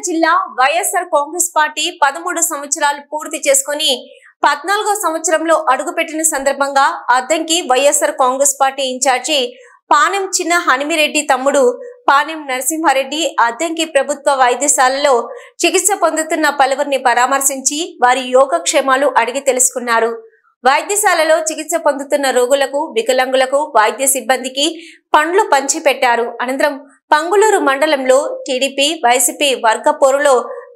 జిల్లా వైఎస్ఆర్ కాంగ్రెస్ పార్టీ 13 సంవత్సరాలు పూర్తి చేసుకుని 14వ సంవత్సరంలో అడుగుపెట్టిన సందర్భంగా అద్దంకి వైఎస్ఆర్ కాంగ్రెస్ పార్టీ ఇన్ఛార్జి పానెం చిన్న హనిమిరెడ్డి తమ్ముడు పానెం నరసింహారెడ్డి అద్దంకి ప్రభుత్వ వైద్యశాలలో చికిత్స పొందుతున్న పలువురిని పరామర్శించి వారి యోగక్షేమాలు అడిగి తెలుసుకున్నారు. వైద్యశాలలో చికిత్స పొందుతున్న రోగులకు, వికలాంగులకు, వైద్య సిబ్బందికి పండ్లు పంచిపెట్టారు. అనంతరం పంగులూరు మండలంలో టీడీపీ, వైసీపీ వర్గ పోరులో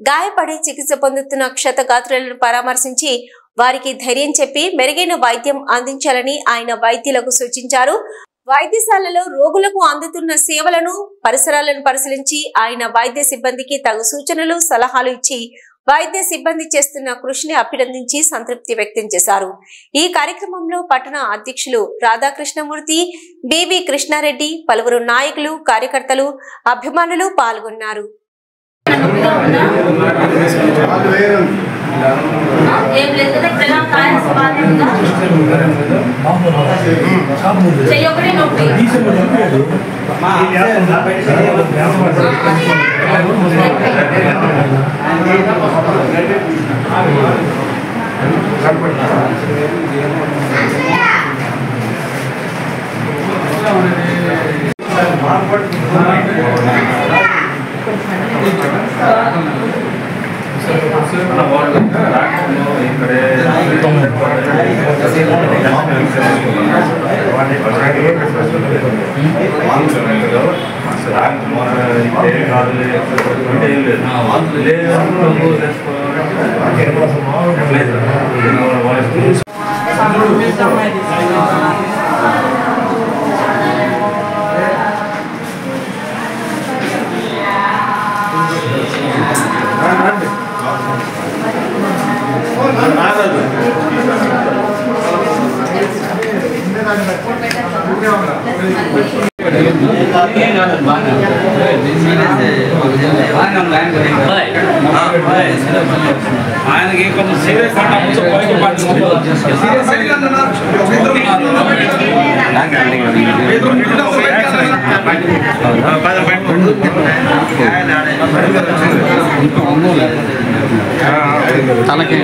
గాయపడి చికిత్స పొందుతున్న క్షతగాత్రులను పరామర్శించి వారికి ధైర్యం చెప్పి మెరుగైన వైద్యం అందించాలని ఆయన వైద్యులకు సూచించారు. వైద్యశాలలో రోగులకు అందుతున్న సేవలను, పరిసరాలను పరిశీలించి ఆయన వైద్య సిబ్బందికి తగు సూచనలు, సలహాలు ఇచ్చి వైద్య సిబ్బంది చేస్తున్న కృషిని అభినందించి సంతృప్తి వ్యక్తం చేశారు. ఈ కార్యక్రమంలో పట్టణ అధ్యక్షులు రాధాకృష్ణమూర్తి, బివి కృష్ణారెడ్డి, పలువురు నాయకులు, కార్యకర్తలు, అభిమానులు పాల్గొన్నారు. ఆయనకి కొంచెం సీరియస్ తలకి